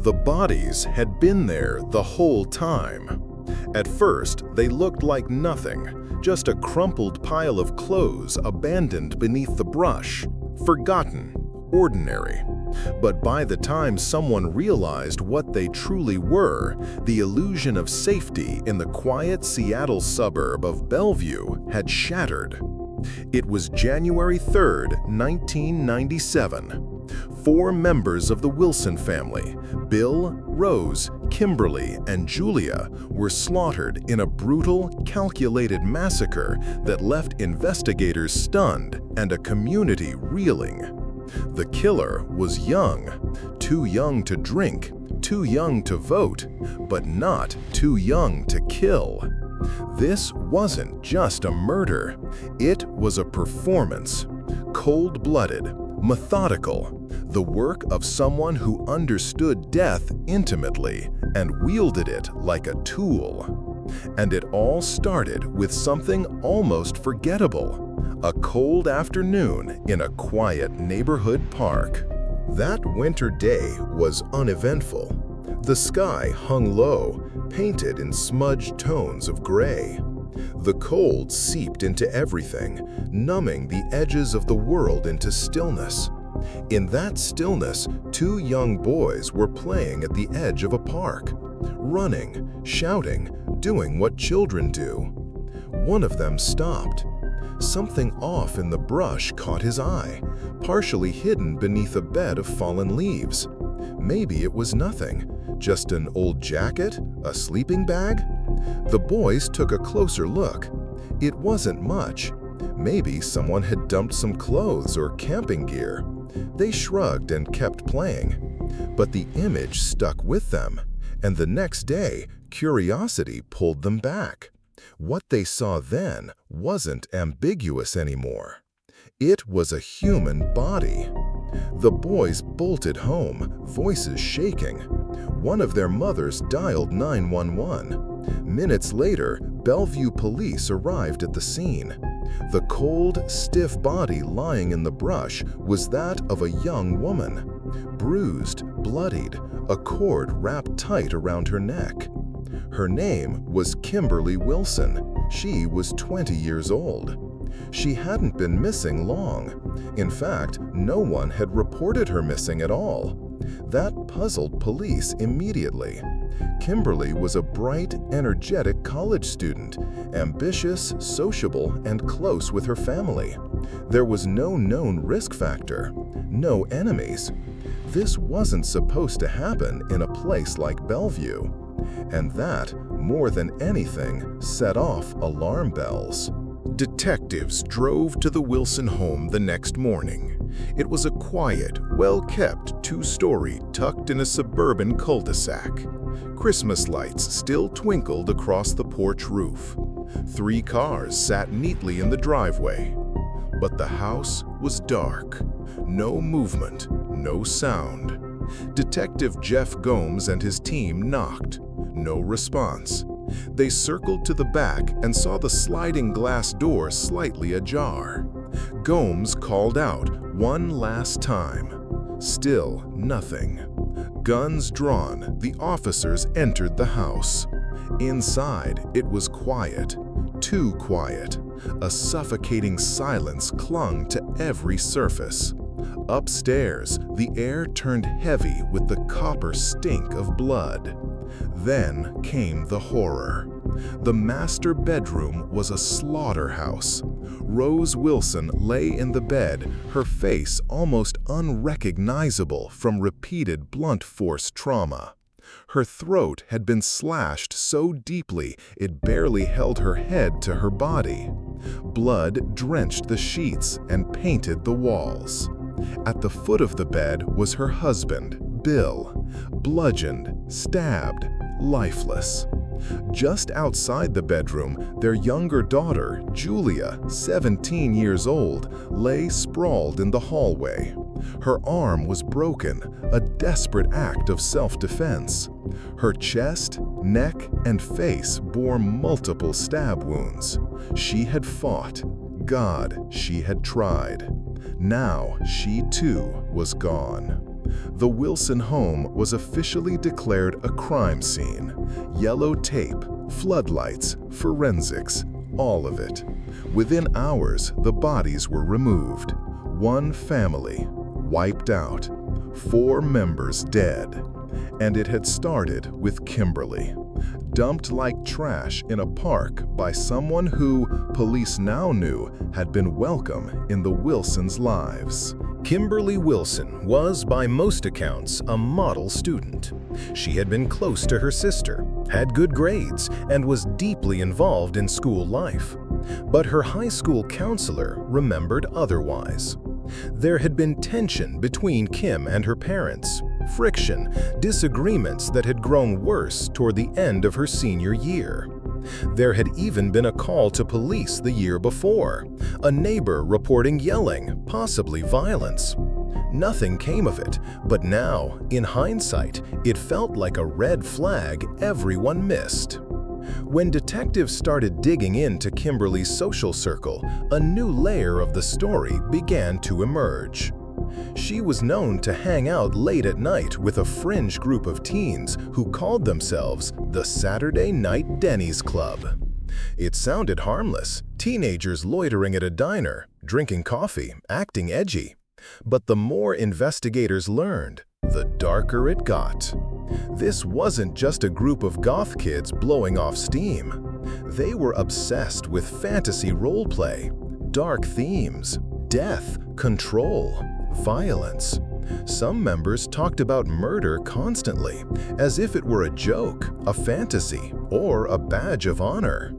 The bodies had been there the whole time. At first, they looked like nothing, just a crumpled pile of clothes abandoned beneath the brush, forgotten, ordinary. But by the time someone realized what they truly were, the illusion of safety in the quiet Seattle suburb of Bellevue had shattered. It was January 3rd, 1997. 4 members of the Wilson family, Bill, Rose, Kimberly, and Julia, were slaughtered in a brutal, calculated massacre that left investigators stunned and a community reeling. The killer was young, too young to drink, too young to vote, but not too young to kill. This wasn't just a murder, it was a performance, cold-blooded, methodical, the work of someone who understood death intimately and wielded it like a tool. And it all started with something almost forgettable, a cold afternoon in a quiet neighborhood park. That winter day was uneventful. The sky hung low, painted in smudged tones of gray. The cold seeped into everything, numbing the edges of the world into stillness. In that stillness, 2 young boys were playing at the edge of a park, running, shouting, doing what children do. One of them stopped. Something off in the brush caught his eye, partially hidden beneath a bed of fallen leaves. Maybe it was nothing, just an old jacket, a sleeping bag? The boys took a closer look. It wasn't much. Maybe someone had dumped some clothes or camping gear. They shrugged and kept playing. But the image stuck with them, and the next day, curiosity pulled them back. What they saw then wasn't ambiguous anymore. It was a human body. The boys bolted home, voices shaking. One of their mothers dialed 911. Minutes later, Bellevue police arrived at the scene. The cold, stiff body lying in the brush was that of a young woman. Bruised, bloodied, a cord wrapped tight around her neck. Her name was Kimberly Wilson. She was 20 years old. She hadn't been missing long. In fact, no one had reported her missing at all. That puzzled police immediately. Kimberly was a bright, energetic college student, ambitious, sociable, and close with her family. There was no known risk factor, no enemies. This wasn't supposed to happen in a place like Bellevue. And that, more than anything, set off alarm bells. Detectives drove to the Wilson home the next morning. It was a quiet, well-kept 2-story tucked in a suburban cul-de-sac. Christmas lights still twinkled across the porch roof. 3 cars sat neatly in the driveway. But the house was dark. No movement, no sound. Detective Jeff Gomes and his team knocked. No response. They circled to the back and saw the sliding glass door slightly ajar. Gomes called out one last time. Still nothing. Guns drawn, the officers entered the house. Inside, it was quiet. Too quiet. A suffocating silence clung to every surface. Upstairs, the air turned heavy with the copper stink of blood. Then came the horror. The master bedroom was a slaughterhouse. Rose Wilson lay in the bed, her face almost unrecognizable from repeated blunt force trauma. Her throat had been slashed so deeply it barely held her head to her body. Blood drenched the sheets and painted the walls. At the foot of the bed was her husband, Bill, bludgeoned, stabbed, lifeless. Just outside the bedroom, their younger daughter, Julia, 17 years old, lay sprawled in the hallway. Her arm was broken, a desperate act of self-defense. Her chest, neck, and face bore multiple stab wounds. She had fought. God, she had tried. Now she too was gone. The Wilson home was officially declared a crime scene. Yellow tape, floodlights, forensics, all of it. Within hours, the bodies were removed. One family wiped out. 4 members dead. And it had started with Kimberly, dumped like trash in a park by someone who police now knew had been welcome in the Wilsons' lives. Kimberly Wilson was, by most accounts, a model student. She had been close to her sister, had good grades, and was deeply involved in school life. But her high school counselor remembered otherwise. There had been tension between Kim and her parents, friction, disagreements that had grown worse toward the end of her senior year. There had even been a call to police the year before, a neighbor reporting yelling, possibly violence. Nothing came of it, but now, in hindsight, it felt like a red flag everyone missed. When detectives started digging into Kimberly's social circle, a new layer of the story began to emerge. She was known to hang out late at night with a fringe group of teens who called themselves the Saturday Night Denny's Club. It sounded harmless, teenagers loitering at a diner, drinking coffee, acting edgy. But the more investigators learned, the darker it got. This wasn't just a group of goth kids blowing off steam. They were obsessed with fantasy roleplay, dark themes, death, control, violence. Some members talked about murder constantly, as if it were a joke, a fantasy, or a badge of honor.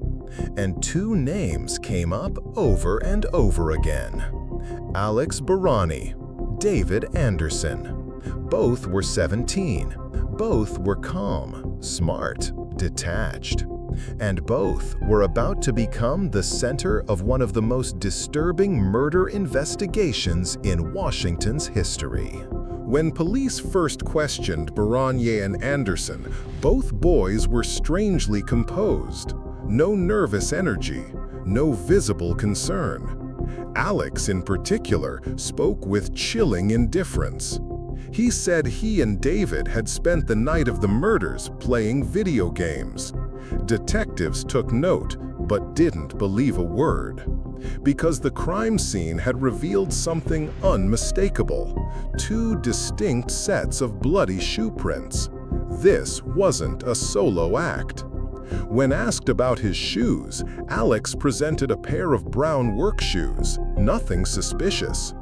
And 2 names came up over and over again. Alex Barani, David Anderson. Both were 17. Both were calm, smart, detached. And both were about to become the center of one of the most disturbing murder investigations in Washington's history. When police first questioned Baranier and Anderson, both boys were strangely composed. No nervous energy, no visible concern. Alex, in particular, spoke with chilling indifference. He said he and David had spent the night of the murders playing video games. Detectives took note, but didn't believe a word. Because the crime scene had revealed something unmistakable: 2 distinct sets of bloody shoe prints. This wasn't a solo act. When asked about his shoes, Alex presented a pair of brown work shoes, nothing suspicious.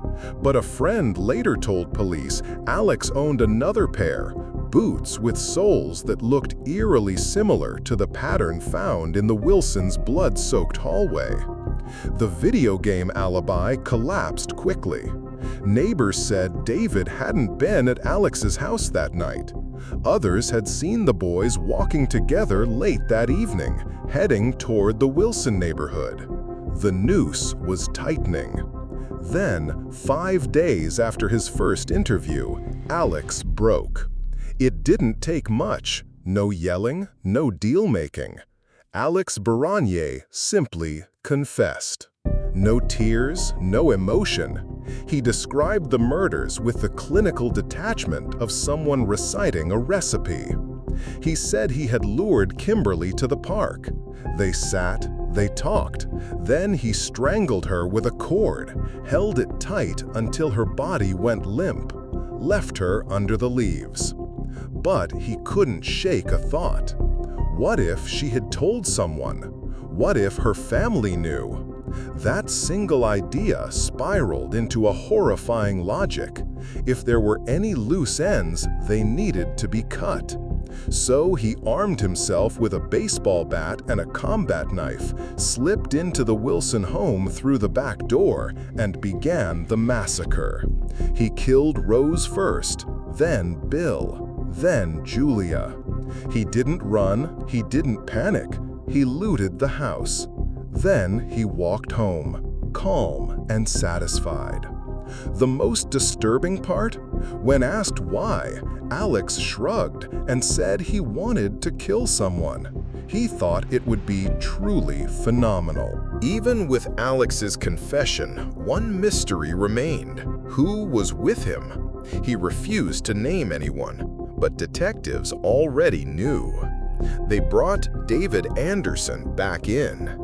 But a friend later told police Alex owned another pair, boots with soles that looked eerily similar to the pattern found in the Wilsons' blood-soaked hallway. The video game alibi collapsed quickly. Neighbors said David hadn't been at Alex's house that night. Others had seen the boys walking together late that evening, heading toward the Wilson neighborhood. The noose was tightening. Then, 5 days after his first interview, Alex broke. It didn't take much. No yelling, no deal-making. Alex Baranier simply confessed. No tears, no emotion. He described the murders with the clinical detachment of someone reciting a recipe. He said he had lured Kimberly to the park. They sat, they talked. Then he strangled her with a cord, held it tight until her body went limp, left her under the leaves. But he couldn't shake a thought. What if she had told someone? What if her family knew? That single idea spiraled into a horrifying logic. If there were any loose ends, they needed to be cut. So he armed himself with a baseball bat and a combat knife, slipped into the Wilson home through the back door, and began the massacre. He killed Rose first, then Bill, then Julia. He didn't run, he didn't panic, he looted the house. Then he walked home, calm and satisfied. The most disturbing part? When asked why, Alex shrugged and said he wanted to kill someone. He thought it would be truly phenomenal. Even with Alex's confession, one mystery remained. Who was with him? He refused to name anyone, but detectives already knew. They brought David Anderson back in.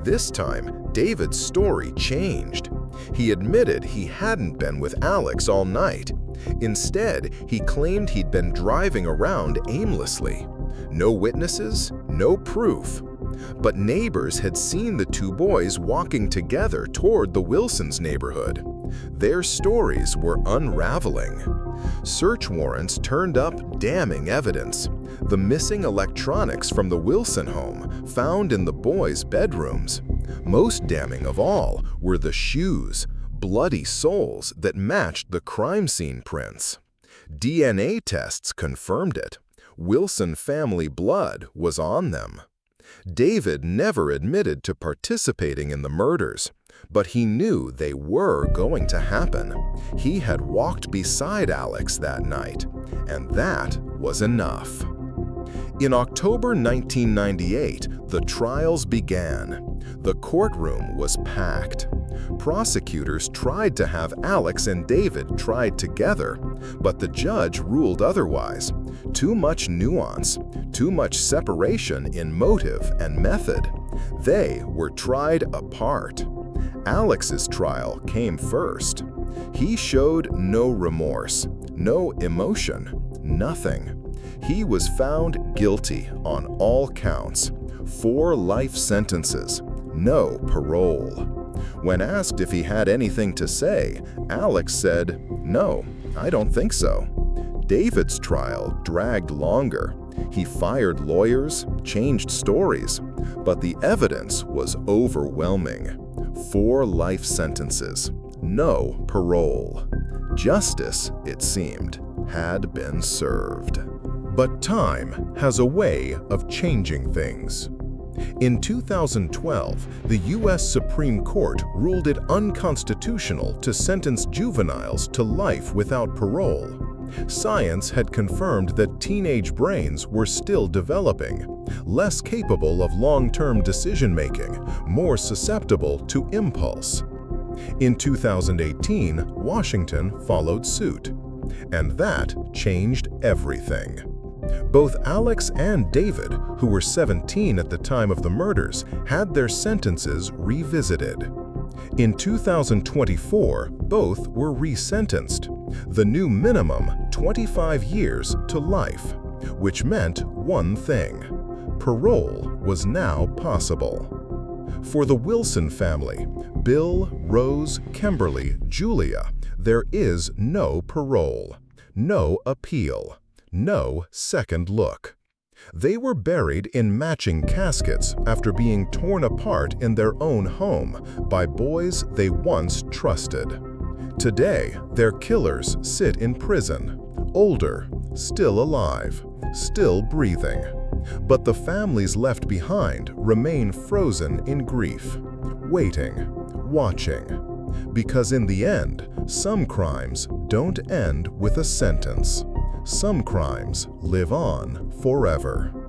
This time, David's story changed. He admitted he hadn't been with Alex all night. Instead, he claimed he'd been driving around aimlessly. No witnesses, no proof. But neighbors had seen the two boys walking together toward the Wilsons' neighborhood. Their stories were unraveling. Search warrants turned up damning evidence. The missing electronics from the Wilson home found in the boys' bedrooms. Most damning of all were the shoes, bloody soles that matched the crime scene prints. DNA tests confirmed it. Wilson family blood was on them. David never admitted to participating in the murders, but he knew they were going to happen. He had walked beside Alex that night, and that was enough. In October 1998, the trials began. The courtroom was packed. Prosecutors tried to have Alex and David tried together, but the judge ruled otherwise. Too much nuance, too much separation in motive and method. They were tried apart. Alex's trial came first. He showed no remorse, no emotion, nothing. He was found guilty on all counts. 4 life sentences, no parole. When asked if he had anything to say, Alex said, "No, I don't think so." David's trial dragged longer. He fired lawyers, changed stories, but the evidence was overwhelming. 4 life sentences, no parole. Justice, it seemed, had been served. But time has a way of changing things. In 2012, the U.S. Supreme Court ruled it unconstitutional to sentence juveniles to life without parole. Science had confirmed that teenage brains were still developing, less capable of long-term decision-making, more susceptible to impulse. In 2018, Washington followed suit, and that changed everything. Both Alex and David, who were 17 at the time of the murders, had their sentences revisited. In 2024, both were resentenced. The new minimum, 25 years to life, which meant one thing: parole was now possible. For the Wilson family, Bill, Rose, Kimberly, Julia, there is no parole, no appeal, no second look. They were buried in matching caskets after being torn apart in their own home by boys they once trusted. Today, their killers sit in prison, older, still alive, still breathing. But the families left behind remain frozen in grief, waiting, watching. Because in the end, some crimes don't end with a sentence. Some crimes live on forever.